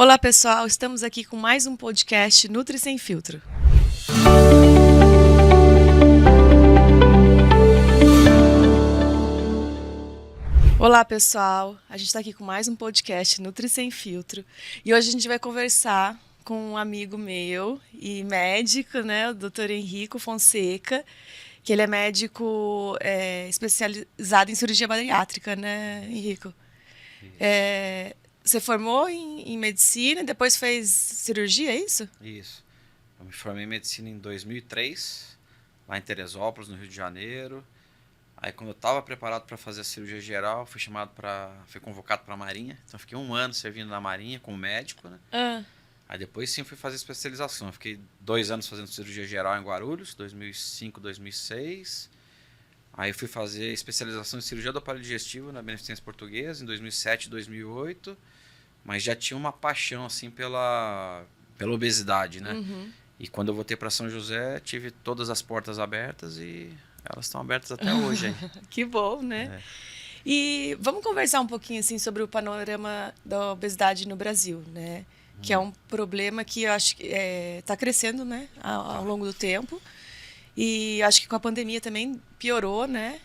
Olá, pessoal. Estamos aqui com mais um podcast Nutri Sem Filtro. Olá, pessoal. A gente está aqui com mais um podcast Nutri Sem Filtro. E hoje a gente vai conversar com um amigo meu e médico, né, o Dr. Henrico Fonseca, que ele é médico especializado em cirurgia bariátrica, né, Henrico? Você formou em medicina e depois fez cirurgia, é isso? Isso. Eu me formei em medicina em 2003, lá em Teresópolis, no Rio de Janeiro. Aí, quando eu estava preparado para fazer a cirurgia geral, fui convocado para a Marinha. Então, fiquei um ano servindo na Marinha como médico, né? Aí, depois, sim, fui fazer especialização. Eu fiquei 2 anos fazendo cirurgia geral em Guarulhos, 2005, 2006. Aí, fui fazer especialização em cirurgia do aparelho digestivo na Beneficência Portuguesa em 2007, 2008. Mas já tinha uma paixão, assim, pela obesidade, né? Uhum. E quando eu voltei para São José, tive todas as portas abertas e elas estão abertas até hoje. Hein? Que bom, né? E vamos conversar um pouquinho assim sobre o panorama da obesidade no Brasil, né? Que é um problema que eu acho que está crescendo, né, ao longo do tempo. E acho que com a pandemia também piorou, né?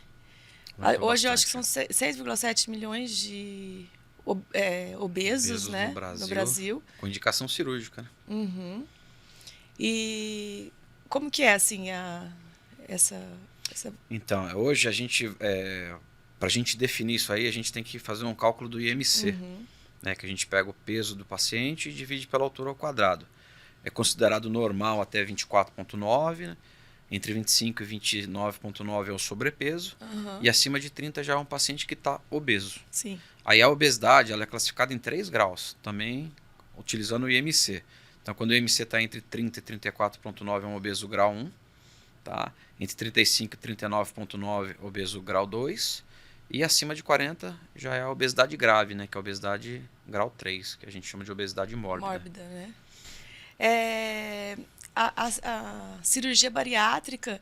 Hoje eu acho que são 6,7 milhões de obesos, né, no Brasil. Com indicação cirúrgica, né? Uhum. E como que é assim essa... Então, hoje para a gente definir isso aí, a gente tem que fazer um cálculo do IMC, né, que a gente pega o peso do paciente e divide pela altura ao quadrado. É considerado normal até 24,9, né? Entre 25 e 29,9 é o sobrepeso, e acima de 30 já é um paciente que está obeso. Sim. Aí a obesidade ela é classificada em 3 graus, também utilizando o IMC. Então, quando o IMC está entre 30 e 34,9 é um obeso grau 1, tá? Entre 35 e 39,9 obeso grau 2, e acima de 40 já é a obesidade grave, né? Que é a obesidade grau 3, que a gente chama de obesidade mórbida. Mórbida, né? A cirurgia bariátrica,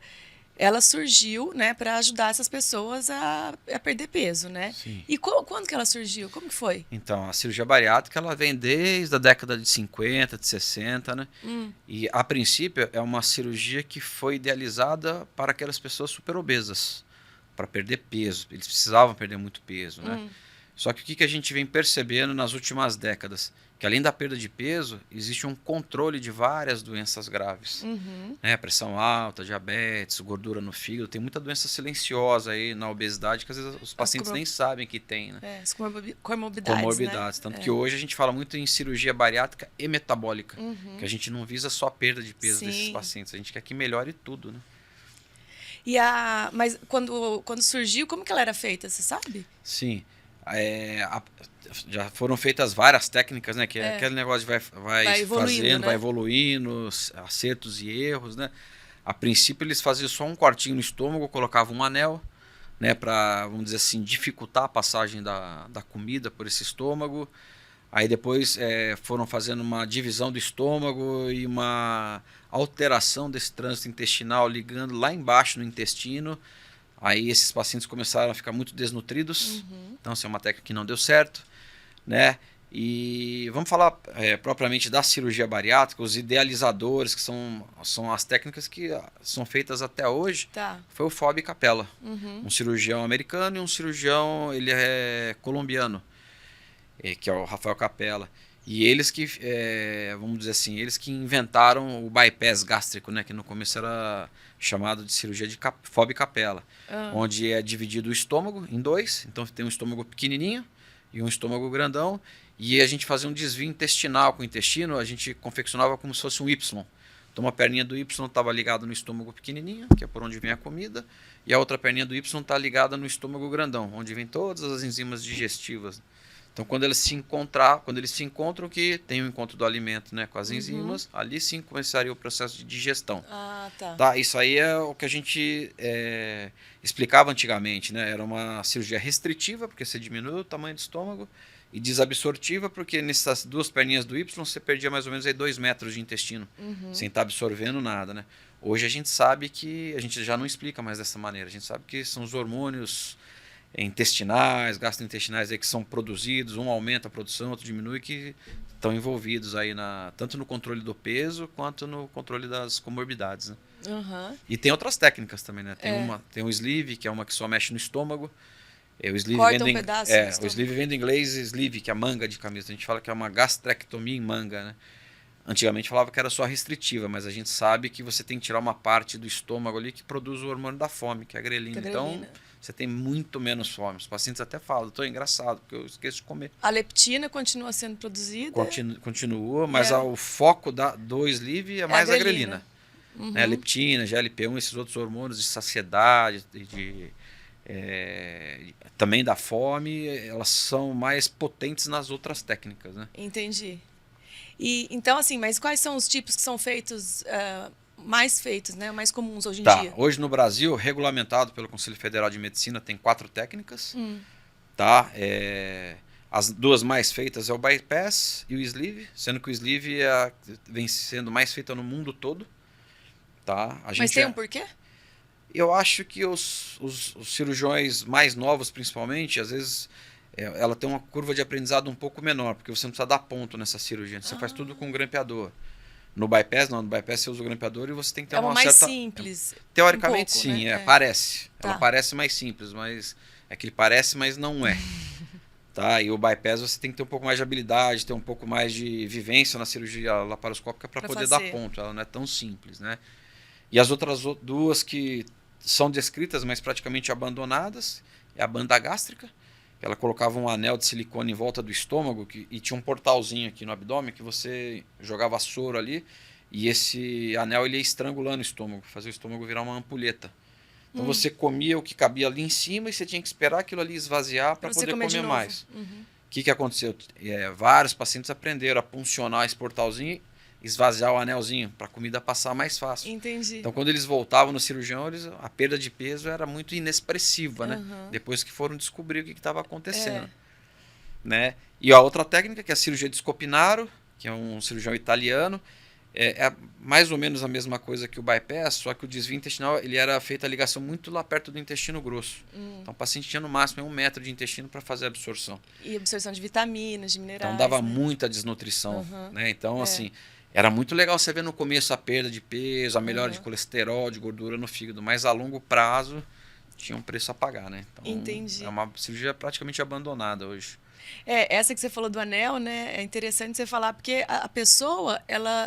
ela surgiu, né, para ajudar essas pessoas a perder peso, né? Sim. E quando que ela surgiu? Como que foi? Então, a cirurgia bariátrica ela vem desde a década de 50, de 60, né? E, a princípio, é uma cirurgia que foi idealizada para aquelas pessoas super obesas, para perder peso. Eles precisavam perder muito peso, né? Só que o que a gente vem percebendo nas últimas décadas? Que além da perda de peso, existe um controle de várias doenças graves. Né? Pressão alta, diabetes, gordura no fígado. Tem muita doença silenciosa aí na obesidade que às vezes os pacientes nem sabem que tem. Né? As comorbidades. Né? Tanto que hoje a gente fala muito em cirurgia bariátrica e metabólica. Que a gente não visa só a perda de peso desses pacientes. A gente quer que melhore tudo. Né? Mas quando surgiu, como que ela era feita, você sabe? Sim. Já foram feitas várias técnicas, né? Que é aquele negócio de vai fazendo, né? Vai evoluindo, acertos e erros, né? A princípio eles faziam só um cortinho no estômago, colocavam um anel, né? Para, vamos dizer assim, dificultar a passagem da comida por esse estômago. Aí depois foram fazendo uma divisão do estômago e uma alteração desse trânsito intestinal, ligando lá embaixo no intestino. Aí esses pacientes começaram a ficar muito desnutridos. Então, assim, é uma técnica que não deu certo, né? E vamos falar propriamente da cirurgia bariátrica, os idealizadores, que são as técnicas que são feitas até hoje. Foi o Fábio Capella, um cirurgião americano e um cirurgião, ele é colombiano, que é o Rafael Capella. E eles que, vamos dizer assim, eles que inventaram o bypass gástrico, né? Que no começo era chamado de cirurgia de Fábio Capella, onde é dividido o estômago em 2, então tem um estômago pequenininho e um estômago grandão, e a gente fazia um desvio intestinal com o intestino, a gente confeccionava como se fosse um Y. Então uma perninha do Y estava ligada no estômago pequenininho, que é por onde vem a comida, e a outra perninha do Y está ligada no estômago grandão, onde vem todas as enzimas digestivas. Então, quando eles se encontram, que tem o encontro do alimento, né, com as enzimas, ali sim começaria o processo de digestão. Tá? Isso aí é o que a gente explicava antigamente, né? Era uma cirurgia restritiva, porque você diminui o tamanho do estômago, e desabsortiva, porque nessas duas perninhas do Y você perdia mais ou menos aí 2 metros de intestino, sem estar absorvendo nada, né? Hoje a gente sabe que, a gente já não explica mais dessa maneira, a gente sabe que são os hormônios intestinais, gastrointestinais aí que são produzidos, um aumenta a produção, outro diminui, que estão envolvidos aí tanto no controle do peso quanto no controle das comorbidades, né? Uhum. E tem outras técnicas também, né? Tem o sleeve, que é uma que só mexe no estômago. O sleeve corta um pedaço o sleeve vem do inglês sleeve, que é a manga de camisa. A gente fala que é uma gastrectomia em manga, né? Antigamente falava que era só restritiva, mas a gente sabe que você tem que tirar uma parte do estômago ali que produz o hormônio da fome, que é a grelina. Então, você tem muito menos fome. Os pacientes até falam, doutor, é engraçado, porque eu esqueço de comer. A leptina continua sendo produzida? Continua, mas o foco do sleeve é mais a grelina. Uhum. Né? A leptina, GLP-1, esses outros hormônios de saciedade, também da fome, elas são mais potentes nas outras técnicas, né? Entendi. E, então, assim, mas quais são os tipos que são feitos, mais feitos, né? Mais comuns hoje em dia? Hoje no Brasil, regulamentado pelo Conselho Federal de Medicina, tem 4 técnicas. Tá? As 2 mais feitas é o bypass e o sleeve, sendo que o sleeve vem sendo mais feita no mundo todo. Tá? Mas tem um porquê? Eu acho que os cirurgiões mais novos, principalmente, às vezes ela tem uma curva de aprendizado um pouco menor, porque você não precisa dar ponto nessa cirurgia. Você faz tudo com o grampeador. No bypass, não. No bypass você usa o grampeador e você tem que ter uma mais certa... simples. Teoricamente, pouco, sim. né? Parece. Tá. Ela parece mais simples, mas é que ele parece, mas não é. Tá? E o bypass você tem que ter um pouco mais de habilidade, ter um pouco mais de vivência na cirurgia laparoscópica para poder dar ponto. Ela não é tão simples, né? E as outras 2 que são descritas, mas praticamente abandonadas, é a banda gástrica. Ela colocava um anel de silicone em volta do estômago e tinha um portalzinho aqui no abdômen que você jogava soro ali e esse anel ele ia estrangulando o estômago, fazia o estômago virar uma ampulheta. Então você comia o que cabia ali em cima e você tinha que esperar aquilo ali esvaziar para poder comer mais. O que aconteceu? Vários pacientes aprenderam a puncionar esse portalzinho, esvaziar o anelzinho para a comida passar mais fácil. Entendi. Então, quando eles voltavam no cirurgião, a perda de peso era muito inexpressiva, né? Depois que foram descobrir o que estava acontecendo. Né? E a outra técnica, que é a cirurgia de Scopinaro, que é um cirurgião italiano, é mais ou menos a mesma coisa que o bypass, só que o desvio intestinal ele era feita a ligação muito lá perto do intestino grosso. Então, o paciente tinha no máximo 1 metro de intestino para fazer a absorção. E absorção de vitaminas, de minerais. Então, dava muita desnutrição. Né? Então, assim... Era muito legal você ver no começo a perda de peso, a melhora de colesterol, de gordura no fígado, mas a longo prazo tinha um preço a pagar, né? Então, entendi. É uma cirurgia praticamente abandonada hoje. Essa que você falou do anel, né? É interessante você falar, porque a pessoa,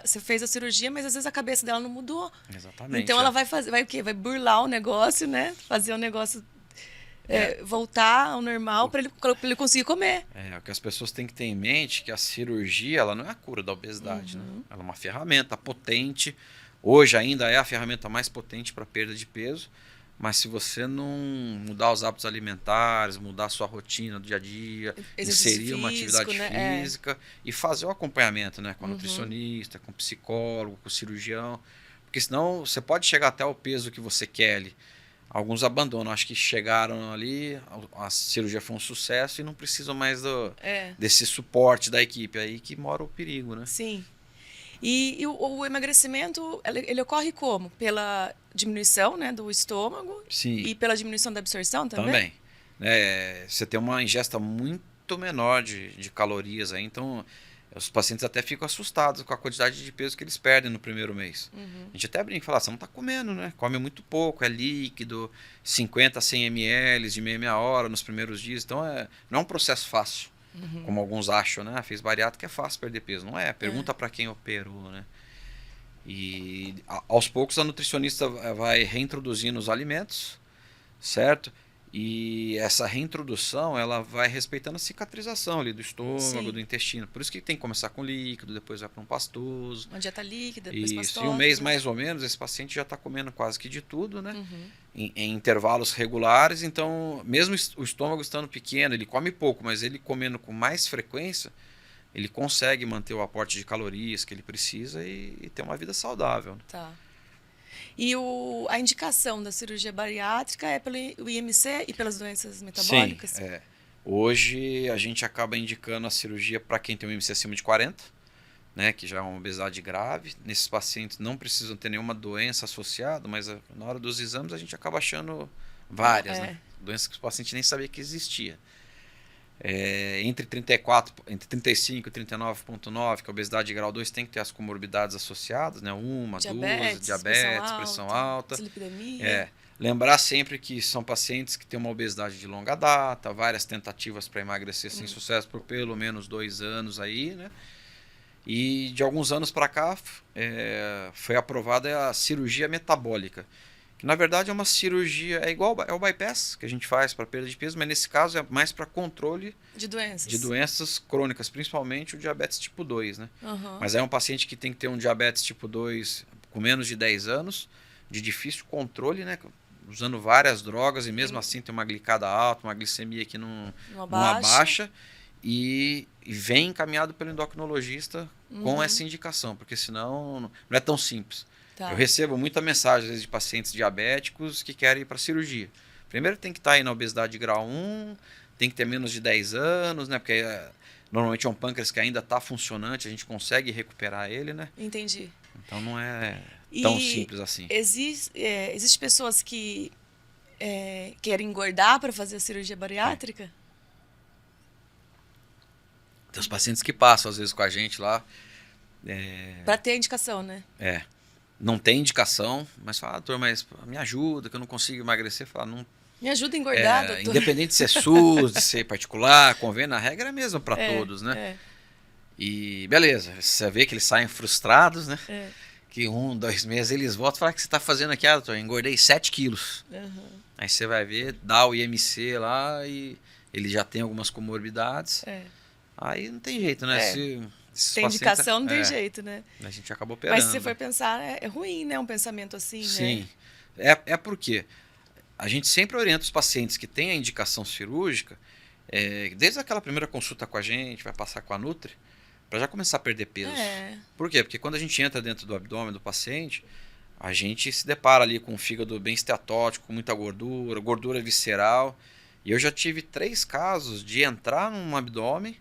você fez a cirurgia, mas às vezes a cabeça dela não mudou. Exatamente. Então ela vai fazer, vai o quê? Vai burlar o negócio, né? Fazer o negócio voltar ao normal para ele conseguir comer. O que as pessoas têm que ter em mente é que a cirurgia ela não é a cura da obesidade, né? Ela é uma ferramenta potente. Hoje ainda é a ferramenta mais potente para perda de peso, mas se você não mudar os hábitos alimentares, mudar a sua rotina do dia a dia, inserir uma atividade física e fazer o acompanhamento, né? Com a nutricionista, com o psicólogo, com o cirurgião, porque senão você pode chegar até o peso que você quer ali. Alguns abandonam, acho que chegaram ali, a cirurgia foi um sucesso e não precisam mais desse suporte da equipe. Aí que mora o perigo, né? Sim. E o emagrecimento, ele ocorre como? Pela diminuição, né, do estômago? Sim. E pela diminuição da absorção também? Também. Você tem uma ingesta muito menor de calorias aí, então... Os pacientes até ficam assustados com a quantidade de peso que eles perdem no primeiro mês. A gente até brinca e fala, você não está comendo, né? Come muito pouco, é líquido, 50 a 100 ml de meia hora nos primeiros dias. Então, não é um processo fácil, como alguns acham, né? Fez bariátrica, é fácil perder peso. Não é, pergunta para quem operou, né? E aos poucos a nutricionista vai reintroduzindo os alimentos, certo? E essa reintrodução, ela vai respeitando a cicatrização ali do estômago, do intestino. Por isso que tem que começar com líquido, depois vai para um pastoso. Uma dieta líquida, depois pastosa. Em um mês mais ou menos, esse paciente já está comendo quase que de tudo, né? Em intervalos regulares. Então, mesmo o estômago estando pequeno, ele come pouco, mas ele comendo com mais frequência, ele consegue manter o aporte de calorias que ele precisa e ter uma vida saudável. Tá. E a indicação da cirurgia bariátrica é pelo IMC e pelas doenças metabólicas? Sim, hoje a gente acaba indicando a cirurgia para quem tem um IMC acima de 40, né, que já é uma obesidade grave. Nesses pacientes não precisam ter nenhuma doença associada, mas na hora dos exames a gente acaba achando Várias, né? Doenças que o paciente nem sabia que existia. Entre 35 e 39,9, que é a obesidade de grau 2, tem que ter as comorbidades associadas, né? Duas, diabetes, pressão alta. Dislipidemia. Lembrar sempre que são pacientes que têm uma obesidade de longa data, várias tentativas para emagrecer sem sucesso por pelo menos 2 anos aí, né? E de alguns anos para cá foi aprovada a cirurgia metabólica, que na verdade é uma cirurgia, é igual ao bypass que a gente faz para perda de peso, mas nesse caso é mais para controle de doenças crônicas, principalmente o diabetes tipo 2, né? Mas é um paciente que tem que ter um diabetes tipo 2 com menos de 10 anos, de difícil controle, né? Usando várias drogas e mesmo assim tem uma glicada alta, uma glicemia que não abaixa. E vem encaminhado pelo endocrinologista com essa indicação, porque senão não é tão simples. Tá. Eu recebo muita mensagem às vezes, de pacientes diabéticos que querem ir para cirurgia. Primeiro tem que estar aí na obesidade de grau 1, tem que ter menos de 10 anos, né? Porque normalmente é um pâncreas que ainda está funcionante, a gente consegue recuperar ele, né? Entendi. Então não é tão simples assim. Existem pessoas que querem engordar para fazer a cirurgia bariátrica? Tem os pacientes que passam, às vezes, com a gente lá. Para ter a indicação, né? Não tem indicação, mas fala, doutor, mas me ajuda, que eu não consigo emagrecer. Fala, não. Me ajuda a engordar, doutor. Independente de ser SUS, de ser particular, convênio, a regra é a mesma para todos, né? E beleza, você vê que eles saem frustrados, né? Que 1, 2 meses eles voltam e falam, o que você está fazendo aqui? Doutor, eu engordei 7 quilos. Aí você vai ver, dá o IMC lá e ele já tem algumas comorbidades. Aí não tem jeito, né? Tem indicação, não tem jeito, né? A gente acaba operando. Mas se você for pensar, é ruim, né? Um pensamento assim, Sim. né? É porque a gente sempre orienta os pacientes que têm a indicação cirúrgica, desde aquela primeira consulta com a gente, vai passar com a Nutri, para já começar a perder peso. Por quê? Porque quando a gente entra dentro do abdômen do paciente, a gente se depara ali com um fígado bem esteatótico, com muita gordura, gordura visceral. E eu já tive 3 casos de entrar num abdômen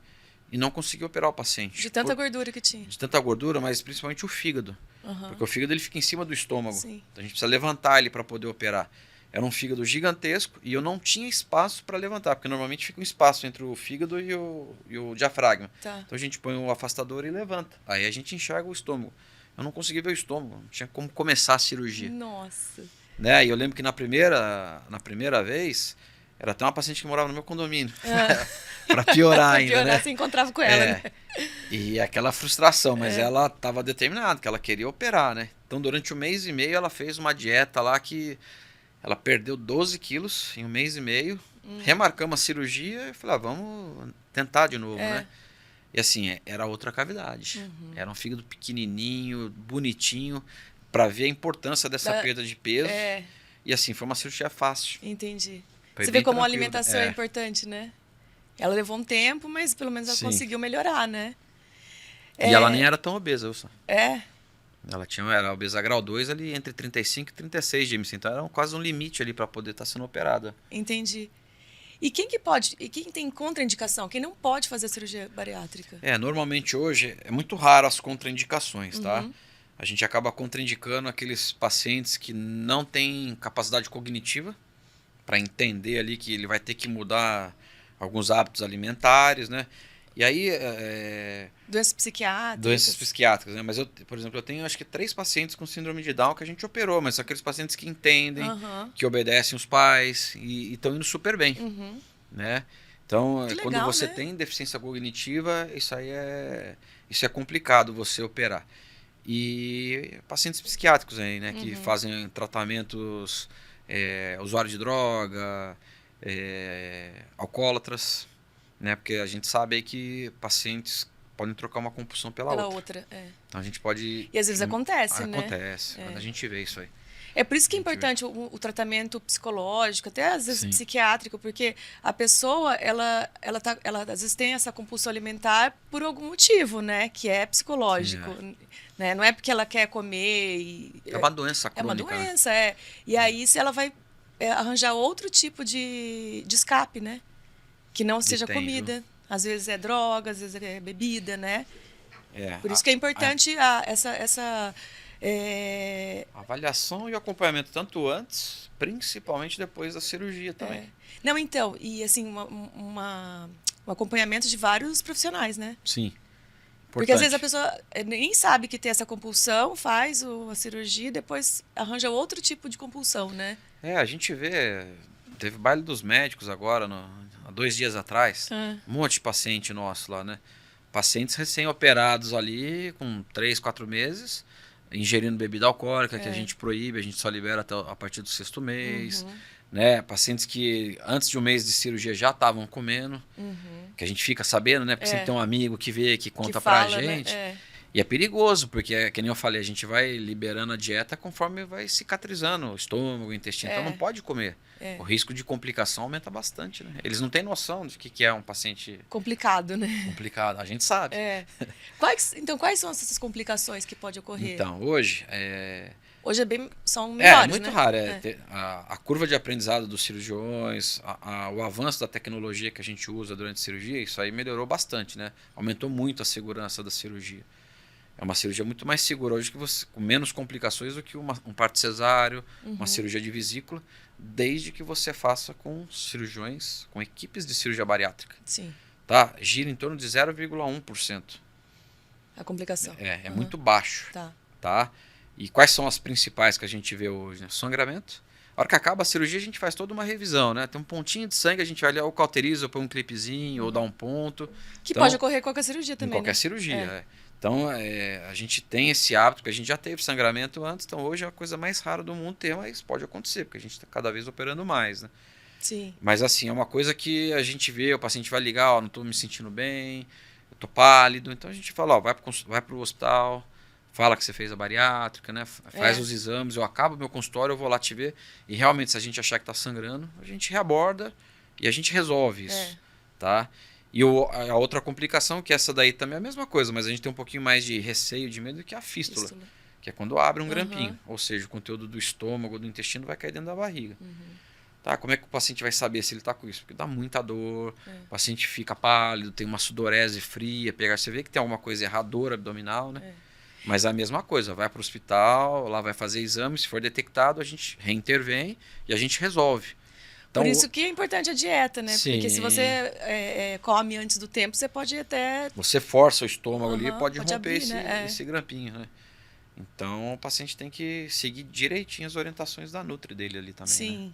e não conseguir operar o paciente. De tanta gordura que tinha. De tanta gordura, mas principalmente o fígado. Porque o fígado ele fica em cima do estômago. Sim. Então a gente precisa levantar ele para poder operar. Era um fígado gigantesco e eu não tinha espaço para levantar, porque normalmente fica um espaço entre o fígado e o diafragma. Tá. Então a gente põe o afastador e levanta. Aí a gente enxerga o estômago. Eu não consegui ver o estômago, não tinha como começar a cirurgia. Nossa. Né? E eu lembro que na primeira vez, era até uma paciente que morava no meu condomínio. Para piorar ainda, piorar, né? você encontrava com ela, né? E aquela frustração, mas ela estava determinada, que ela queria operar, né? Então, durante 1 mês e meio, ela fez uma dieta lá que ela perdeu 12 quilos em 1 mês e meio. Remarcamos a cirurgia e falei, vamos tentar de novo, né? E assim, era outra cavidade. Era um fígado pequenininho, bonitinho, para ver a importância dessa perda de peso. E assim, foi uma cirurgia fácil. Entendi. Foi você vê como a tranquilo, alimentação é importante, né? Ela levou um tempo, mas pelo menos ela conseguiu melhorar, né? E ela nem era tão obesa, Wilson. Ela era obesa grau 2 ali entre 35 e 36 de IMC. Então era quase um limite ali para poder estar sendo operada. Entendi. E quem que pode? E quem tem contraindicação? Quem não pode fazer cirurgia bariátrica? Normalmente hoje é muito raro as contraindicações, tá? A gente acaba contraindicando aqueles pacientes que não têm capacidade cognitiva para entender ali que ele vai ter que mudar alguns hábitos alimentares, né? E aí... Doenças psiquiátricas. Doenças psiquiátricas, né? Mas eu, por exemplo, eu tenho acho que 3 pacientes com síndrome de Down que a gente operou, mas são aqueles pacientes que entendem, que obedecem os pais e estão indo super bem, né? Então, legal, quando você né? tem deficiência cognitiva, isso é complicado você operar. E pacientes psiquiátricos aí, né? Que fazem tratamentos, usuário de droga, alcoólatras, né? Porque a gente sabe aí que pacientes podem trocar uma compulsão pela outra. Então a gente pode... E às vezes acontece, né? Acontece, a gente vê isso aí. É por isso que é importante o tratamento psicológico, até às vezes psiquiátrico, porque a pessoa, ela às vezes tem essa compulsão alimentar por algum motivo, né? Que é psicológico. Né? Não é porque ela quer comer. É uma doença crônica. É uma doença, E aí, se ela vai arranjar outro tipo de escape, né? Que não seja comida. Às vezes é droga, às vezes é bebida, né? Por isso que é importante Avaliação e acompanhamento, tanto antes, principalmente depois da cirurgia também. Não, então, e assim, um acompanhamento de vários profissionais, né? Sim. Porque às vezes a pessoa nem sabe que tem essa compulsão, faz a cirurgia e depois arranja outro tipo de compulsão, né? A gente vê, teve baile dos médicos agora, há 2 dias atrás, um monte de paciente nosso lá, né? Pacientes recém-operados ali, com 3, 4 meses, ingerindo bebida alcoólica, que a gente proíbe, a gente só libera até a partir do 6º mês. Né? Pacientes que antes de 1 mês de cirurgia já estavam comendo, que a gente fica sabendo, né? Porque sempre tem um amigo que vê, que conta pra gente. Né? E é perigoso, porque, que nem eu falei, a gente vai liberando a dieta conforme vai cicatrizando o estômago, o intestino. Então não pode comer. O risco de complicação aumenta bastante, né? Eles não têm noção de que é um paciente... Complicado, né? Complicado, a gente sabe. Então, quais são essas complicações que podem ocorrer? Então, hoje... Hoje são menores, muito raro. A curva de aprendizado dos cirurgiões, o avanço da tecnologia que a gente usa durante a cirurgia, isso aí melhorou bastante, né? Aumentou muito a segurança da cirurgia. É uma cirurgia muito mais segura hoje, com menos complicações do que um parto cesáreo, uma cirurgia de vesícula, desde que você faça com cirurgiões, com equipes de cirurgia bariátrica. Sim. Tá? Gira em torno de 0,1%. A complicação. É muito baixo. Tá? E quais são as principais que a gente vê hoje? Né? Sangramento. A hora que acaba a cirurgia, a gente faz toda uma revisão, né? Tem um pontinho de sangue, a gente vai ali, ou cauteriza, ou põe um clipezinho, ou dá um ponto. Que pode ocorrer em qualquer cirurgia também, qualquer cirurgia, Então, a gente tem esse hábito, porque a gente já teve sangramento antes, então hoje é a coisa mais rara do mundo ter, mas pode acontecer, porque a gente está cada vez operando mais, né? Sim. Mas assim, é uma coisa que a gente vê, o paciente vai ligar, não estou me sentindo bem, eu estou pálido, então a gente fala, vai para o hospital, fala que você fez a bariátrica, né? Faz os exames, eu acabo meu consultório, eu vou lá te ver. E realmente, se a gente achar que está sangrando, a gente reaborda e a gente resolve isso. Tá? E a outra complicação, que essa daí também é a mesma coisa, mas a gente tem um pouquinho mais de receio, de medo, que é a fístula. Que é quando abre um grampinho. Ou seja, o conteúdo do estômago, do intestino vai cair dentro da barriga. Tá? Como é que o paciente vai saber se ele está com isso? Porque dá muita dor, o paciente fica pálido, tem uma sudorese fria, você vê que tem alguma coisa errada, dor abdominal, né? Mas é a mesma coisa, vai para o hospital, lá vai fazer exame, se for detectado, a gente reintervém e a gente resolve. Então, por isso que é importante a dieta, né? Sim. Porque se você come antes do tempo, você pode até... Você força o estômago ali, pode romper abrir, esse grampinho, né? Então, o paciente tem que seguir direitinho as orientações da Nutri dele ali também. Sim. Né?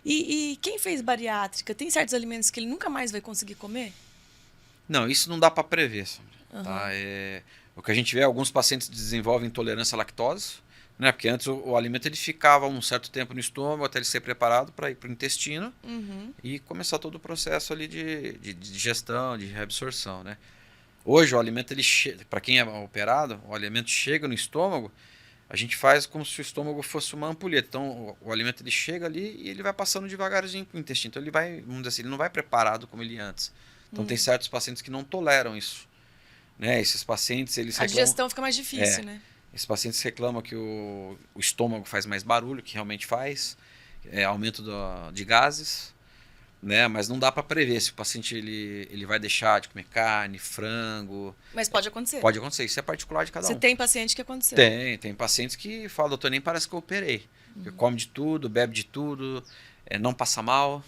E quem fez bariátrica, tem certos alimentos que ele nunca mais vai conseguir comer? Não, isso não dá para prever, Sandra. Tá? O que a gente vê, alguns pacientes desenvolvem intolerância à lactose, né? Porque antes o alimento ele ficava um certo tempo no estômago até ele ser preparado para ir para o intestino e começar todo o processo ali de digestão, de reabsorção, né? Hoje o alimento, para quem é operado, o alimento chega no estômago, a gente faz como se o estômago fosse uma ampulheta. Então o alimento ele chega ali e ele vai passando devagarzinho para o intestino. Então ele vai, vamos dizer assim, ele não vai preparado como ele ia antes. Então tem certos pacientes que não toleram isso. Né? Esses pacientes, eles reclamam... A digestão fica mais difícil, né? Esses pacientes reclamam que o estômago faz mais barulho, que realmente faz, aumento de gases, né? Mas não dá para prever se o paciente ele vai deixar de comer carne, frango. Mas pode acontecer. Pode acontecer, isso é particular de cada um. Você tem paciente que aconteceu? Tem pacientes que falam, doutor, nem parece que eu operei. Come de tudo, bebe de tudo, não passa mal.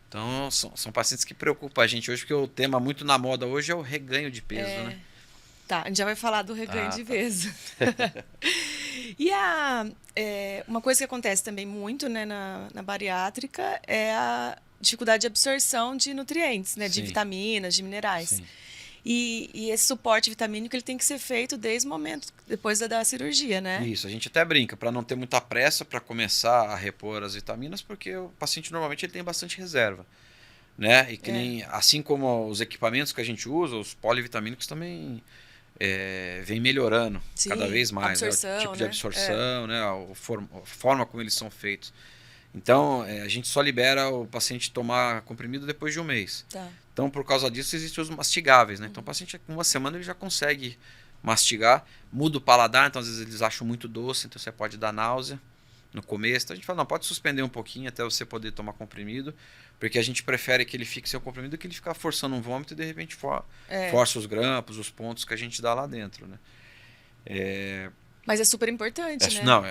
Então, são pacientes que preocupam a gente hoje, porque o tema muito na moda hoje é o reganho de peso, né? Tá, a gente já vai falar do reganho de peso. E uma coisa que acontece também muito, né, na bariátrica é a dificuldade de absorção de nutrientes, né? De vitaminas, de minerais. Sim. E esse suporte vitamínico ele tem que ser feito desde o momento, depois da cirurgia, né? Isso, a gente até brinca, para não ter muita pressa para começar a repor as vitaminas, porque o paciente normalmente ele tem bastante reserva. Né? E que nem, assim como os equipamentos que a gente usa, os polivitamínicos também vem melhorando cada vez mais. Né? O tipo de absorção, né? A forma como eles são feitos. Então, a gente só libera o paciente tomar comprimido depois de 1 mês. Tá. Então, por causa disso, existem os mastigáveis. Né? Então, o paciente, com 1 semana, ele já consegue mastigar. Muda o paladar, então, às vezes, eles acham muito doce, então você pode dar náusea no começo. Então, a gente fala, não, pode suspender um pouquinho até você poder tomar comprimido, porque a gente prefere que ele fique sem o comprimido do que ele ficar forçando um vômito e, de repente, força os grampos, os pontos que a gente dá lá dentro. Né? Mas é super importante, né? Não,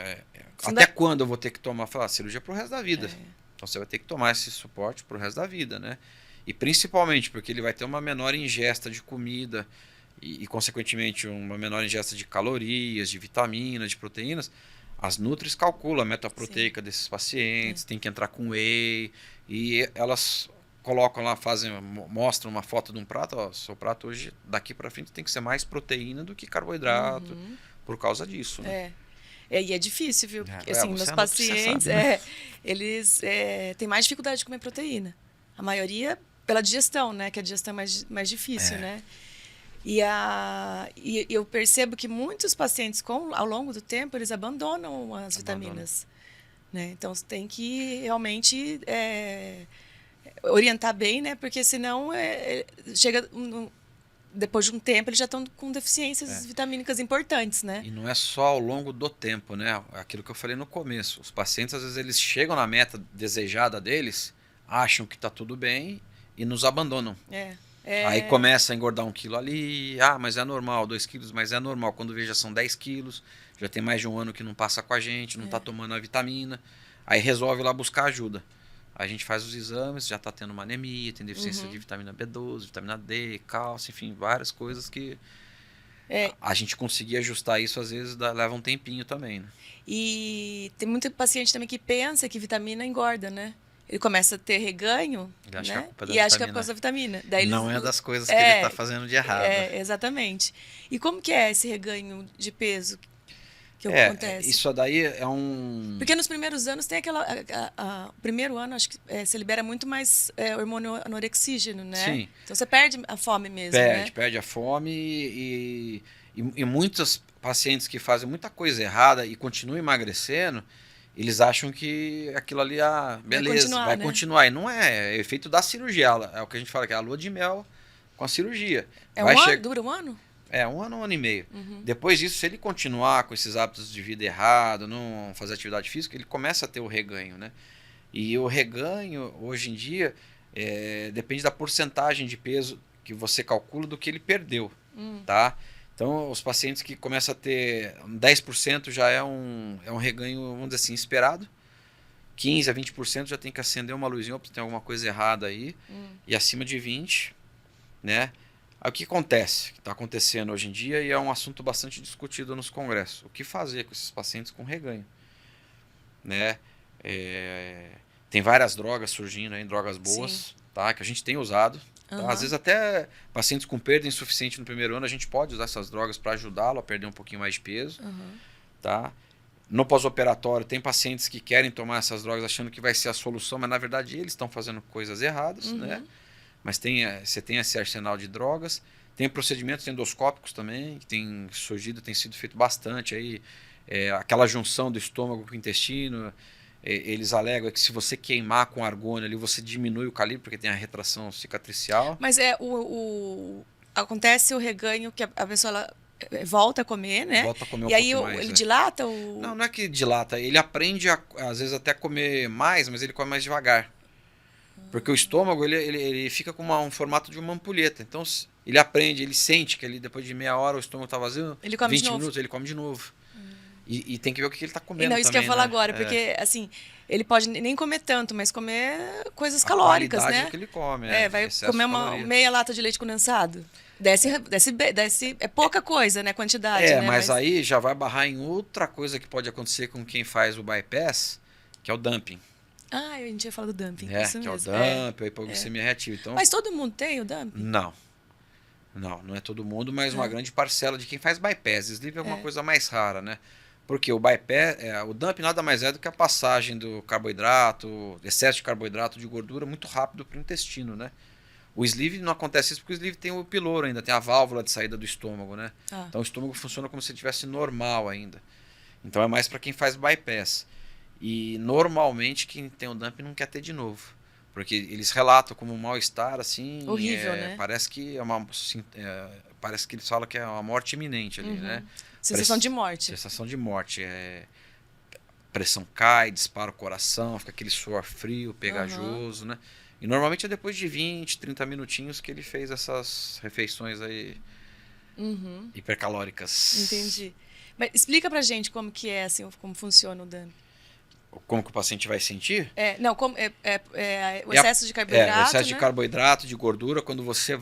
até quando eu vou ter que tomar? Falar, cirurgia pro resto da vida. Então você vai ter que tomar esse suporte pro resto da vida, né? E principalmente porque ele vai ter uma menor ingesta de comida e consequentemente, uma menor ingesta de calorias, de vitaminas, de proteínas. As Nutris calculam a metaproteica desses pacientes, tem que entrar com whey, e elas colocam lá, mostram uma foto de um prato, ó, seu prato hoje, daqui para frente, tem que ser mais proteína do que carboidrato, por causa disso, né? E é difícil, viu? Porque, assim, meus pacientes, sabe, né? Eles têm mais dificuldade de comer proteína. A maioria pela digestão, né? Que a digestão é mais difícil, né? E eu percebo que muitos pacientes, ao longo do tempo, eles abandonam as vitaminas. Né? Então, você tem que realmente orientar bem, né? Porque senão chega... depois de um tempo, eles já estão com deficiências vitamínicas importantes, né? E não é só ao longo do tempo, né? Aquilo que eu falei no começo. Os pacientes, às vezes, eles chegam na meta desejada deles, acham que está tudo bem e nos abandonam. Aí começa a engordar 1 quilo ali, mas é normal, 2 quilos, mas é normal. Quando vê, já são 10 quilos, já tem mais de 1 ano que não passa com a gente, não está tomando a vitamina. Aí resolve lá buscar ajuda. A gente faz os exames, já está tendo uma anemia, tem deficiência de vitamina B12, vitamina D, cálcio, enfim, várias coisas que a gente conseguir ajustar isso, às vezes leva um tempinho também, né? E tem muito paciente também que pensa que vitamina engorda, né? Ele começa a ter reganho, né? E acha que é por causa da vitamina. Daí não é das coisas que ele está fazendo de errado. Exatamente. E como que é esse reganho de peso que acontece? Isso daí é um... Porque nos primeiros anos tem aquela... O primeiro ano, acho que você libera muito mais hormônio anorexígeno, né? Sim. Então você perde a fome mesmo, né? Perde a fome e muitos pacientes que fazem muita coisa errada e continuam emagrecendo, eles acham que aquilo ali, beleza, vai continuar. E não é efeito da cirurgia. É o que a gente fala, que é a lua de mel com a cirurgia. Dura um ano? 1 ano e meio. Depois disso, se ele continuar com esses hábitos de vida errado, não fazer atividade física, ele começa a ter o reganho, né? E o reganho, hoje em dia, depende da porcentagem de peso que você calcula do que ele perdeu, tá? Então, os pacientes que começam a ter 10% já é um reganho, vamos dizer assim, esperado. 15% a 20% já tem que acender uma luzinha, opa, tem alguma coisa errada aí. E acima de 20%, né? Aí o que acontece? Que está acontecendo hoje em dia e é um assunto bastante discutido nos congressos. O que fazer com esses pacientes com reganho? Né? Tem várias drogas surgindo aí, drogas boas, tá? Que a gente tem usado. Tá? Às vezes até pacientes com perda insuficiente no primeiro ano, a gente pode usar essas drogas para ajudá-lo a perder um pouquinho mais de peso. Tá? No pós-operatório, tem pacientes que querem tomar essas drogas achando que vai ser a solução, mas na verdade eles estão fazendo coisas erradas, né? Mas você tem esse arsenal de drogas. Tem procedimentos endoscópicos também, que tem surgido, tem sido feito bastante. Aí, aquela junção do estômago com o intestino, eles alegam que se você queimar com argônio ali, você diminui o calibre, porque tem a retração cicatricial. Mas acontece o reganho que a pessoa volta a comer, né? Volta a comer e aí ele dilata o... Não é que dilata. Ele aprende, às vezes, até comer mais, mas ele come mais devagar. Porque o estômago, ele fica com um formato de uma ampulheta. Então, ele aprende, ele sente que ele, depois de meia hora o estômago está vazio, ele come 20 minutos, ele come de novo. E tem que ver o que ele está comendo também. Isso que eu ia falar agora, porque assim, ele pode nem comer tanto, mas comer coisas calóricas, né? Do que ele come, vai comer uma meia lata de leite condensado. Desce, é pouca coisa, né? Quantidade, né? Mas aí já vai barrar em outra coisa que pode acontecer com quem faz o bypass, que é o dumping. A gente ia falar do dumping. Isso que mesmo. É o dumping, a hipoglicemia reativa. Então, mas todo mundo tem o dumping? Não é todo mundo, mas uma grande parcela de quem faz bypass. Sleeve é uma coisa mais rara, né? Porque o bypass, o dumping nada mais é do que a passagem do carboidrato, excesso de carboidrato, de gordura, muito rápido para o intestino, né? O sleeve não acontece isso porque o sleeve tem o pyloro ainda, tem a válvula de saída do estômago, né? Então o estômago funciona como se estivesse normal ainda. Então é mais para quem faz bypass. E normalmente quem tem o dumping não quer ter de novo. Porque eles relatam como um mal-estar, assim... Horrível, né? Parece que parece que eles falam que é uma morte iminente ali, né? Sensação de morte. Sensação de morte. Pressão cai, dispara o coração, fica aquele suor frio, pegajoso, né? E normalmente é depois de 20, 30 minutinhos que ele fez essas refeições aí hipercalóricas. Entendi. Mas explica pra gente como que é, assim, como funciona o dano. Como que o paciente vai sentir? Não, o excesso de carboidrato, o excesso né? de carboidrato, de gordura, quando você...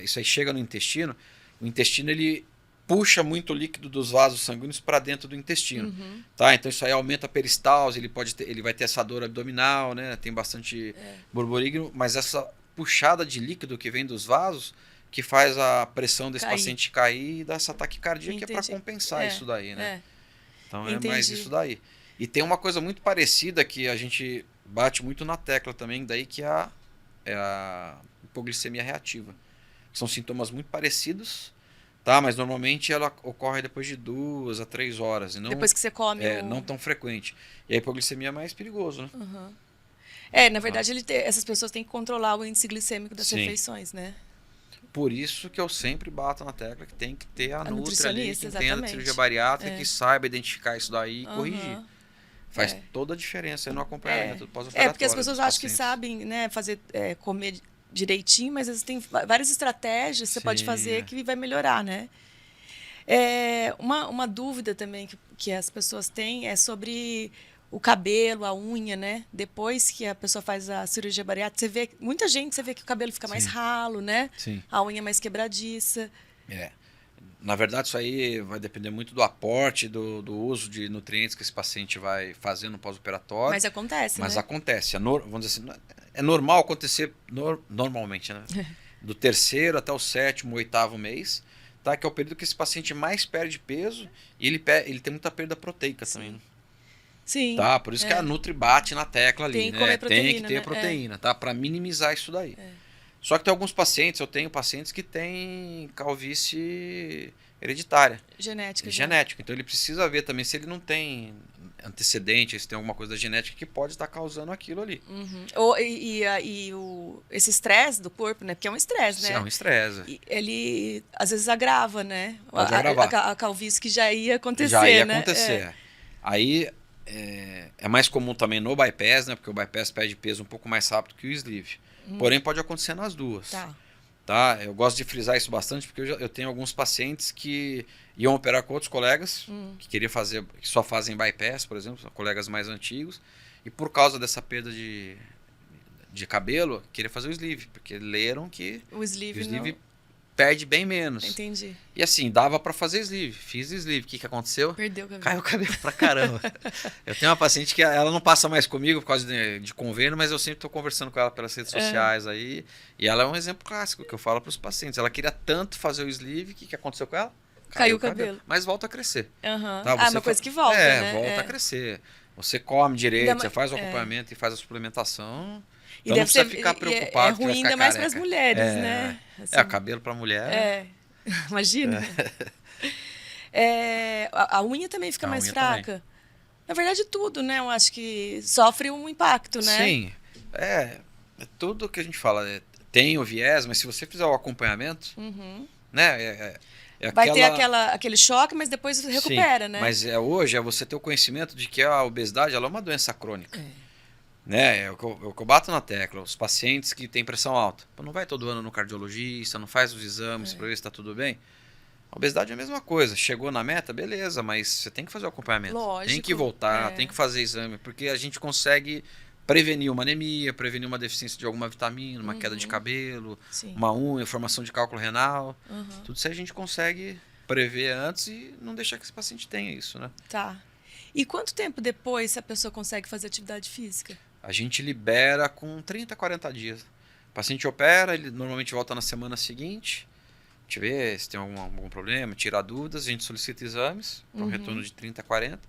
isso aí chega no intestino, o intestino, ele puxa muito o líquido dos vasos sanguíneos para dentro do intestino. Tá? Então isso aí aumenta a peristalse, ele vai ter essa dor abdominal, né? Tem bastante burburinho, mas essa puxada de líquido que vem dos vasos que faz a pressão desse paciente cair e dar essa taquicardia, que é para compensar isso daí, né? Então é mais isso daí. E tem uma coisa muito parecida que a gente bate muito na tecla também, daí que é a hipoglicemia reativa. São sintomas muito parecidos, tá? Mas normalmente ela ocorre depois de 2 a 3 horas. E não, depois que você come. Não tão frequente. E a hipoglicemia é mais perigoso, né? Na verdade, essas pessoas têm que controlar o índice glicêmico das refeições, né? Por isso que eu sempre bato na tecla que tem que ter a Nutri ali, que entenda a cirurgia bariátrica, que saiba identificar isso daí e corrigir. Faz toda a diferença no acompanhamento do pós-operatório. Porque as pessoas acham que sabem, né, comer direitinho, mas existem várias estratégias que você pode fazer que vai melhorar, né? Uma dúvida também que as pessoas têm é sobre o cabelo, a unha, né? Depois que a pessoa faz a cirurgia bariátrica, muita gente vê que o cabelo fica mais ralo, né? Sim. A unha mais quebradiça. Na verdade, isso aí vai depender muito do aporte, do uso de nutrientes que esse paciente vai fazer no pós-operatório. Mas acontece, né? Acontece. Vamos dizer assim, é normal acontecer, normalmente, né? Do 3º até o 7º, 8º mês, tá? Que é o período que esse paciente mais perde peso e ele tem muita perda proteica também, né? Sim. Tá? Por isso que a Nutri bate na tecla ali, né? Tem que ter proteína, tá? Para minimizar isso daí. Só que tem alguns pacientes, eu tenho pacientes que têm calvície hereditária. Genética. Então ele precisa ver também se ele não tem antecedente, se tem alguma coisa da genética que pode estar causando aquilo ali. Esse estresse do corpo, né? Porque é um estresse, né? É um estresse. Ele às vezes agrava, né? Pode agravar. A calvície que já ia acontecer, Já ia né? acontecer. Aí é mais comum também no bypass, né? Porque o bypass perde peso um pouco mais rápido que o sleeve. Porém, pode acontecer nas duas. Tá? Eu gosto de frisar isso bastante porque eu tenho alguns pacientes que iam operar com outros colegas que queriam fazer, que só fazem bypass, por exemplo, colegas mais antigos, e por causa dessa perda de cabelo, queriam fazer o sleeve, porque leram que o sleeve perde bem menos. Entendi. E assim, dava pra fazer sleeve. Fiz sleeve. O que aconteceu? Perdeu o cabelo. Caiu o cabelo pra caramba. Eu tenho uma paciente que ela não passa mais comigo por causa de convênio, mas eu sempre tô conversando com ela pelas redes sociais aí. E ela é um exemplo clássico que eu falo pros pacientes. Ela queria tanto fazer o sleeve, o que aconteceu com ela? Caiu o cabelo. Mas volta a crescer. Tá? Uma coisa que volta, né? Volta a crescer. Você come direito, você faz o acompanhamento e faz a suplementação. Então não precisa ficar preocupado. É ruim ainda mais para as mulheres, né? Assim, o cabelo para mulher. Imagina. A unha também fica mais fraca. Também. Na verdade, tudo, né? Eu acho que sofre um impacto, né? Sim. É tudo que a gente fala. Tem o viés, mas se você fizer o acompanhamento, né? Vai ter aquele choque, mas depois recupera, né? Mas hoje é você ter o conhecimento de que a obesidade ela é uma doença crônica. Né? É o que eu bato na tecla. Os pacientes que têm pressão alta. Não vai todo ano no cardiologista, não faz os exames para ver se está tudo bem. A obesidade é a mesma coisa. Chegou na meta, beleza, mas você tem que fazer o acompanhamento. Lógico, tem que voltar, tem que fazer exame, porque a gente consegue prevenir uma anemia, prevenir uma deficiência de alguma vitamina, uma queda de cabelo, uma unha, formação de cálculo renal. Tudo isso a gente consegue prever antes e não deixar que esse paciente tenha isso, né? Tá. E quanto tempo depois a pessoa consegue fazer atividade física? A gente libera com 30, 40 dias. O paciente opera, ele normalmente volta na semana seguinte, a gente vê se tem algum problema, tira dúvidas, a gente solicita exames para um retorno de 30, 40.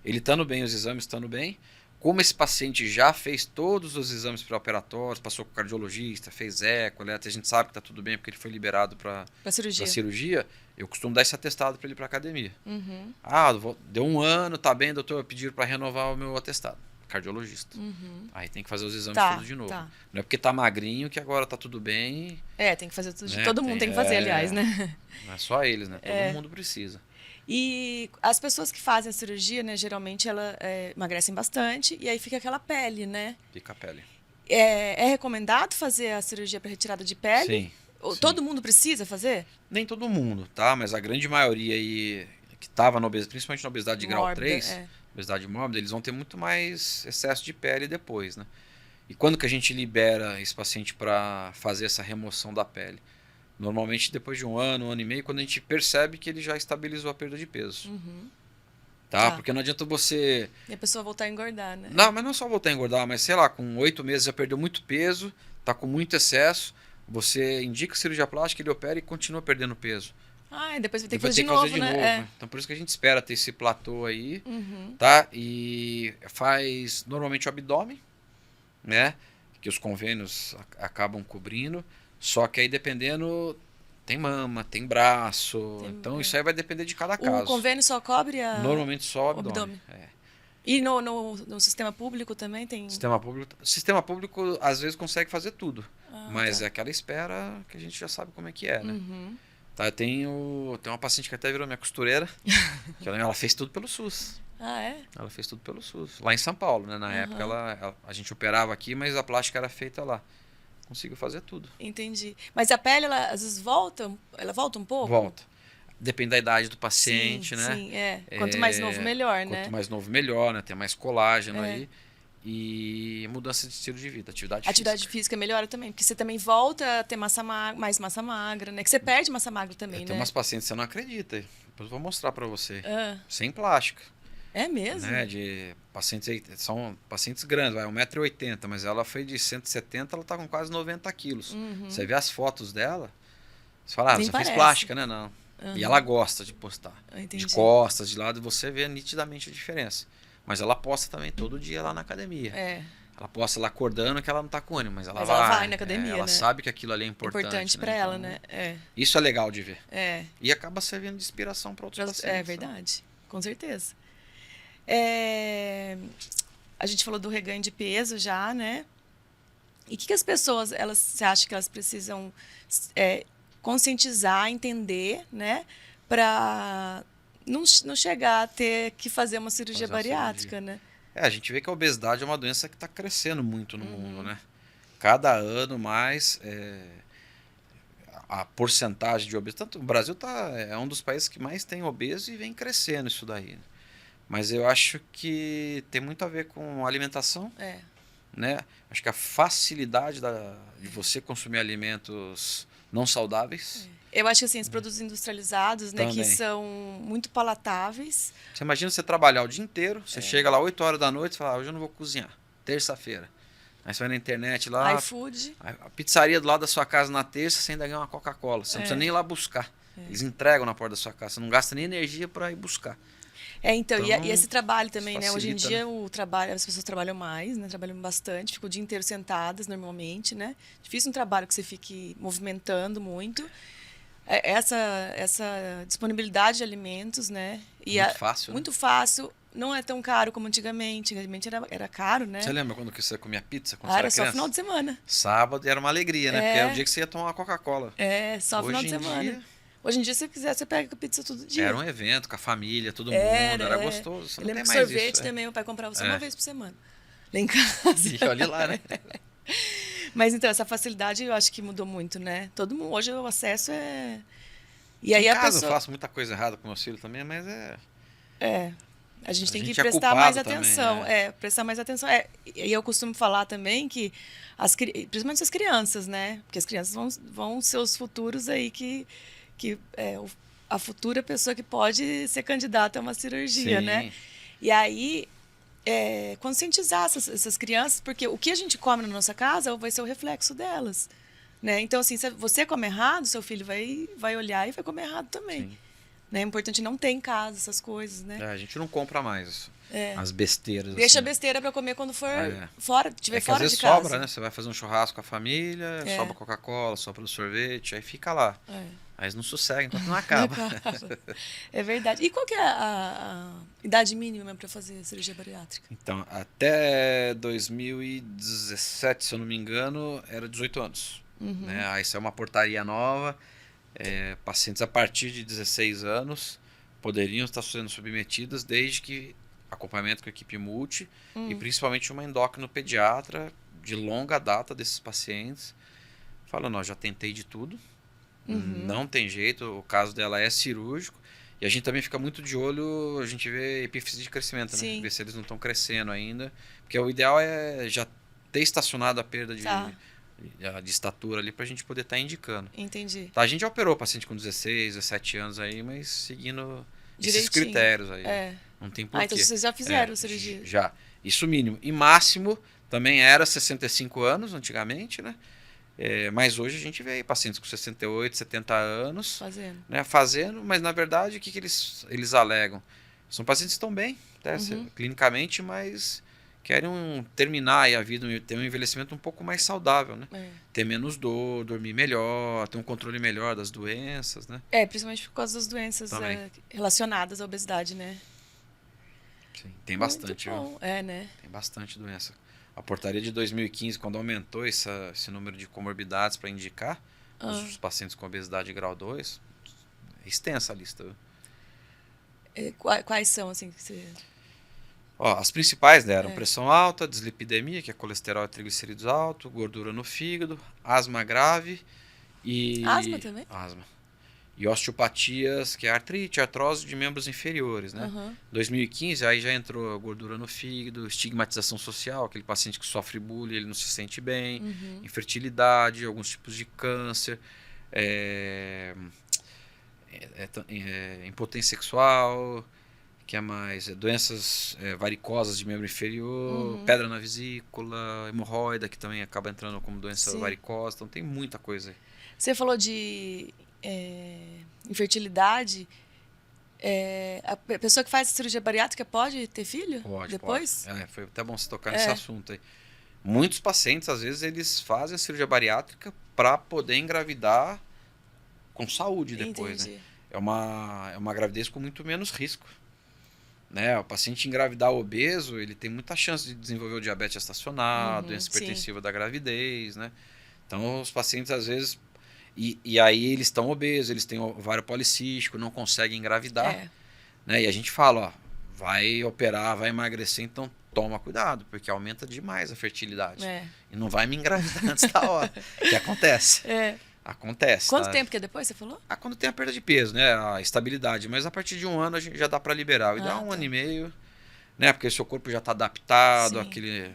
Ele estando bem, os exames estando bem. Como esse paciente já fez todos os exames pré-operatórios, passou com o cardiologista, fez eco, a gente sabe que está tudo bem porque ele foi liberado para cirurgia, eu costumo dar esse atestado para ele ir para a academia. Deu 1 ano, tá bem, doutor, pediram para renovar o meu atestado. Cardiologista. Aí tem que fazer os exames tudo de novo. Não é porque tá magrinho que agora tá tudo bem. Tem que fazer tudo. Né? Todo mundo tem que fazer, aliás, né? Não é só eles, né? Todo mundo precisa. E as pessoas que fazem a cirurgia, né, geralmente elas emagrecem bastante e aí fica aquela pele, né? Fica a pele. É recomendado fazer a cirurgia para retirada de pele? Sim. Todo mundo precisa fazer? Nem todo mundo, tá? Mas a grande maioria aí que estava principalmente na obesidade de grau 3, obesidade mórbida, eles vão ter muito mais excesso de pele depois, né? E quando que a gente libera esse paciente para fazer essa remoção da pele? Normalmente depois de um ano e meio, quando a gente percebe que ele já estabilizou a perda de peso. Tá? Porque não adianta você... E a pessoa voltar a engordar, né? Não, mas não só voltar a engordar, mas sei lá, com 8 meses já perdeu muito peso, tá com muito excesso, você indica cirurgia plástica, ele opera e continua perdendo peso. E depois vai ter que fazer de novo, né? Então por isso que a gente espera ter esse platô aí, tá? E faz normalmente o abdômen, né? Que os convênios acabam cobrindo, só que aí dependendo... Tem mama, tem braço, então isso aí vai depender de cada caso. O convênio só cobre normalmente só o abdômen. E no sistema público também tem? Sistema público às vezes consegue fazer tudo, mas é aquela espera que a gente já sabe como é que é, né? Tá, tem uma paciente que até virou minha costureira, que ela fez tudo pelo SUS. Ela fez tudo pelo SUS, lá em São Paulo, né? Na época a gente operava aqui, mas a plástica era feita lá. Consigo fazer tudo. Entendi. Mas a pele, ela às vezes volta um pouco? Volta. Depende da idade do paciente, né? Sim, Quanto mais novo, melhor, né? Quanto mais novo, melhor, né? Tem mais colágeno aí. E mudança de estilo de vida, atividade física melhora também, porque você também volta a ter mais massa magra, né? Que você perde massa magra também, né? Tem umas pacientes que você não acredita. Depois eu vou mostrar pra você. Sem plástica. É mesmo? Né? De pacientes, são pacientes grandes, vai 1,80 m, mas ela foi de 170, ela tá com quase 90 quilos. Você vê as fotos dela, você fala, você fez plástica, né? Não. E ela gosta de postar. De costas, de lado, você vê nitidamente a diferença. Mas ela posta também todo dia lá na academia. Ela posta lá acordando que ela não tá com ânimo, mas ela vai na academia, ela né? sabe que aquilo ali é importante. Importante pra ela, né? Isso é legal de ver. E acaba servindo de inspiração para outros pacientes. É verdade, com certeza. A gente falou do reganho de peso já, né? E o que as pessoas, você acha que elas precisam conscientizar, entender, né? Para não chegar a ter que fazer uma cirurgia bariátrica, né? A gente vê que a obesidade é uma doença que está crescendo muito no mundo, né? Cada ano mais a porcentagem de obesos... Tanto o Brasil é um dos países que mais tem obeso e vem crescendo isso daí. Mas eu acho que tem muito a ver com alimentação. Né? Acho que a facilidade de você consumir alimentos não saudáveis. Eu acho que assim, os produtos industrializados, né, que são muito palatáveis. Você imagina você trabalhar o dia inteiro, você chega lá 8 horas da noite e fala, hoje eu não vou cozinhar, terça-feira. Aí você vai na internet lá, iFood. A pizzaria do lado da sua casa na terça, você ainda ganha uma Coca-Cola. Você não precisa nem ir lá buscar. Eles entregam na porta da sua casa, você não gasta nem energia para ir buscar. Então, e esse trabalho também, né? Hoje em dia as pessoas trabalham mais, né? Trabalham bastante, ficam o dia inteiro sentadas normalmente, né? Difícil um trabalho que você fique movimentando muito. Essa disponibilidade de alimentos, né? Muito fácil. Muito fácil. Não é tão caro como antigamente. Antigamente era caro, né? Você lembra quando você comia pizza? Quando você era só final de semana. Sábado era uma alegria, né? Porque era o dia que você ia tomar uma Coca-Cola. Só final de semana. Hoje em dia, se você quiser, você pega pizza todo dia. Era um evento com a família, todo mundo, era gostoso. Você lembra que sorvete também, meu pai comprava só uma vez por semana. Lá em casa. E olha lá, né? Mas então, essa facilidade eu acho que mudou muito, né? Todo mundo, hoje o acesso é... E aí em casa eu faço muita coisa errada com meus filhos também, mas a gente tem que prestar mais atenção. Também, prestar mais atenção. E eu costumo falar também que, principalmente as crianças, né? Porque as crianças vão ser os futuros aí que a futura pessoa que pode ser candidata a uma cirurgia, né? E aí, conscientizar essas crianças, porque o que a gente come na nossa casa vai ser o reflexo delas, né? Então, assim, se você come errado, seu filho vai olhar e vai comer errado também. Né? É importante não ter em casa essas coisas, né? A gente não compra mais as besteiras. Deixa a besteira para comer quando for fora, tiver fora de casa. Às vezes sobra, né? Você vai fazer um churrasco com a família, sobra Coca-Cola, sobra o sorvete, aí fica lá. Aí eles não sossegam enquanto não acaba. É verdade. E qual que é a idade mínima para fazer cirurgia bariátrica? Então, até 2017, se eu não me engano, era 18 anos. Né? Aí saiu uma portaria nova. Pacientes a partir de 16 anos poderiam estar sendo submetidas desde que acompanhamento com a equipe multi e principalmente uma endócrino pediatra de longa data desses pacientes. Falando, já tentei de tudo. Não tem jeito, o caso dela é cirúrgico E a gente também fica muito de olho, a gente vê epífise de crescimento, Sim. né? Ver se eles não estão crescendo ainda. Porque o ideal é já ter estacionado a perda de estatura ali pra gente poder estar indicando. Entendi. Tá, a gente já operou paciente com 16, 17 anos aí, mas seguindo esses Direitinho. Critérios aí. É. Não tem porquê. Então vocês já fizeram cirurgia? Já. Isso mínimo. E máximo também era 65 anos antigamente, né? Mas hoje a gente vê pacientes com 68, 70 anos fazendo, mas na verdade o que eles alegam? São pacientes que estão bem, né, clinicamente, mas querem terminar aí a vida, ter um envelhecimento um pouco mais saudável, né? Ter menos dor, dormir melhor, ter um controle melhor das doenças, né? Principalmente por causa das doenças relacionadas à obesidade, né? Sim, tem bastante. Muito bom. Né? Tem bastante doença. A portaria de 2015, quando aumentou esse número de comorbidades para indicar os pacientes com obesidade grau 2, é extensa a lista. Quais são, assim, que você... As principais eram pressão alta, dislipidemia, que é colesterol e triglicerídeos alto, gordura no fígado, asma grave e... Asma também? Asma. E osteopatias, que é artrite, artrose de membros inferiores, né? 2015, aí já entrou gordura no fígado, estigmatização social, aquele paciente que sofre bullying, ele não se sente bem, infertilidade, alguns tipos de câncer, impotência sexual, que é mais? Doenças varicosas de membro inferior, pedra na vesícula, hemorroida, que também acaba entrando como doença varicosa, então tem muita coisa aí. Você falou de... infertilidade, a pessoa que faz cirurgia bariátrica pode ter filho? Pode, depois? Pode. Foi até bom você tocar nesse assunto aí. Muitos pacientes, às vezes, eles fazem a cirurgia bariátrica para poder engravidar com saúde depois. Né? É uma gravidez com muito menos risco. Né? O paciente engravidar obeso, ele tem muita chance de desenvolver o diabetes gestacional, doença hipertensiva da gravidez. Né? Então, os pacientes, às vezes... E aí eles estão obesos, eles têm ovário policístico, não conseguem engravidar. Né? E a gente fala, vai operar, vai emagrecer, então toma cuidado, porque aumenta demais a fertilidade. E não vai me engravidar antes da hora. Que acontece. Acontece. Quanto tempo que é depois, você falou? Quando tem a perda de peso, né? A estabilidade. Mas a partir de 1 ano a gente já dá para liberar. E dá 1 ano e meio, né? Porque o seu corpo já está adaptado àquele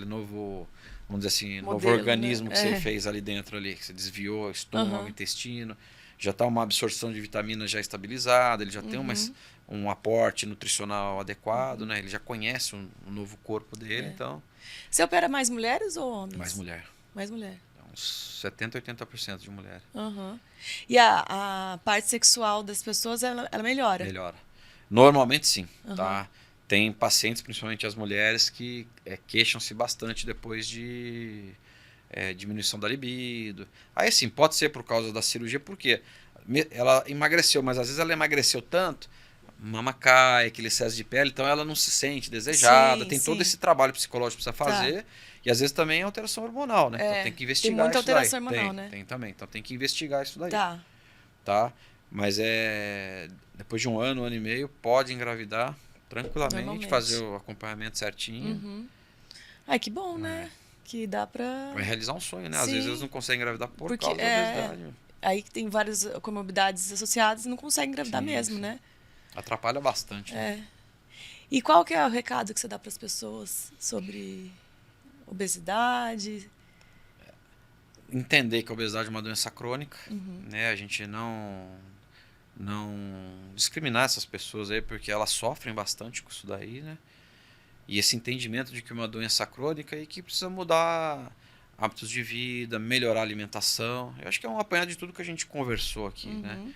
novo... Vamos dizer assim, modelo, novo organismo, né? Que você fez ali dentro, ali, que você desviou, estômago, intestino, já está uma absorção de vitaminas já estabilizada, ele já tem um aporte nutricional adequado, né? Ele já conhece um novo corpo dele, então... Você opera mais mulheres ou homens? Mais mulher. Mais mulher. Uns 70%, 80% de mulher. E a parte sexual das pessoas, ela melhora? Melhora. Normalmente sim, tá? Tem pacientes, principalmente as mulheres, que queixam-se bastante depois de diminuição da libido. Aí sim, pode ser por causa da cirurgia, porque ela emagreceu, mas às vezes ela emagreceu tanto, mama cai, aquele excesso de pele, então ela não se sente desejada. Tem todo esse trabalho psicológico que precisa fazer. E às vezes também é alteração hormonal, né? Então tem que investigar isso. Tem muita alteração hormonal, né? Tem também, então tem que investigar isso daí. Tá. Mas depois de 1 ano, 1 ano e meio, pode engravidar tranquilamente, fazer o acompanhamento certinho. Ai, que bom, né? Que dá pra... Vai realizar um sonho, né? Às vezes eles não conseguem engravidar por causa da obesidade. Aí que tem várias comorbidades associadas e não conseguem engravidar mesmo, né? Atrapalha bastante. Né? E qual que é o recado que você dá para as pessoas sobre obesidade? Entender que a obesidade é uma doença crônica, né? A gente não discriminar essas pessoas aí, porque elas sofrem bastante com isso daí, né? E esse entendimento de que é uma doença crônica e que precisa mudar hábitos de vida, melhorar a alimentação. Eu acho que é um apanhado de tudo que a gente conversou aqui, né?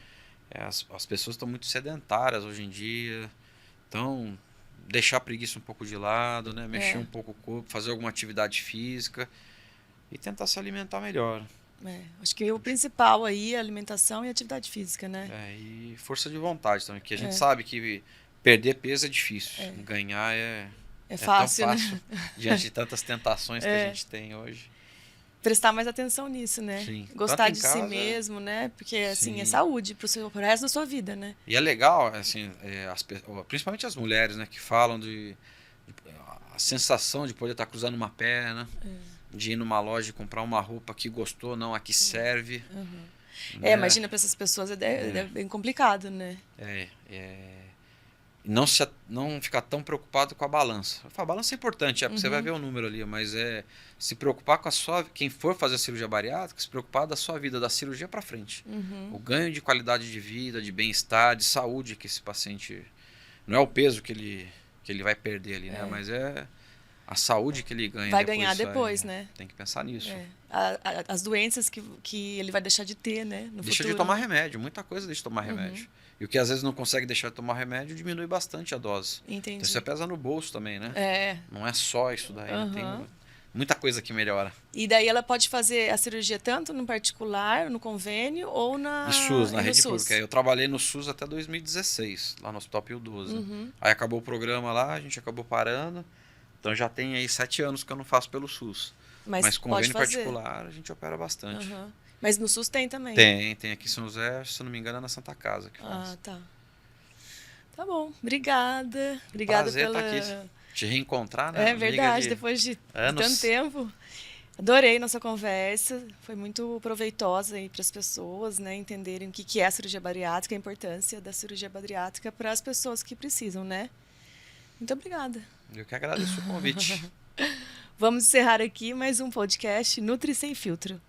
As pessoas estão muito sedentárias hoje em dia, então deixar a preguiça um pouco de lado, né? Mexer um pouco o corpo, fazer alguma atividade física e tentar se alimentar melhor. Acho que o principal aí é a alimentação e a atividade física, né? E força de vontade também, que a gente sabe que perder peso é difícil, ganhar é fácil, tão fácil, né? Diante de tantas tentações que a gente tem hoje. Prestar mais atenção nisso, né? Sim. Gostar de si mesmo, né? Porque, assim, é saúde pro resto da sua vida, né? E é legal, assim, principalmente as mulheres, né? Que falam de a sensação de poder estar cruzando uma perna, de ir numa loja e comprar uma roupa que gostou, não a que serve. Né? Imagina para essas pessoas é bem complicado, né? Não ficar tão preocupado com a balança. A balança é importante, porque você vai ver o número ali, mas se preocupar com quem for fazer a cirurgia bariátrica, se preocupar da sua vida, da cirurgia para frente. O ganho de qualidade de vida, de bem-estar, de saúde que esse paciente... Não é o peso que ele vai perder ali, né? Mas é a saúde que ele ganha. Vai ganhar depois, né? Tem que pensar nisso. As doenças que ele vai deixar de ter, né? No deixa futuro, de tomar remédio, muita coisa deixa de tomar remédio. E o que às vezes não consegue deixar de tomar remédio diminui bastante a dose. Entendi. Então você pesa no bolso também, né? Não é só isso daí, tem muita coisa que melhora. E daí ela pode fazer a cirurgia tanto no particular, no convênio ou na SUS, na rede pública. Eu trabalhei no SUS até 2016, lá no Hospital Pio 12. Aí acabou o programa lá, a gente acabou parando. Então já tem aí 7 anos que eu não faço pelo SUS. Mas convênio particular a gente opera bastante. Mas no SUS tem também? Tem aqui em São José, se eu não me engano, é na Santa Casa que faz. Tá. Tá bom, obrigada. Obrigada prazer estar aqui. Te reencontrar, né? É verdade, depois de tanto tempo. Adorei nossa conversa, foi muito proveitosa para as pessoas, né, entenderem o que é a cirurgia bariátrica, a importância da cirurgia bariátrica para as pessoas que precisam, né? Muito obrigada. Eu que agradeço o convite. Vamos encerrar aqui mais um podcast Nutri Sem Filtro.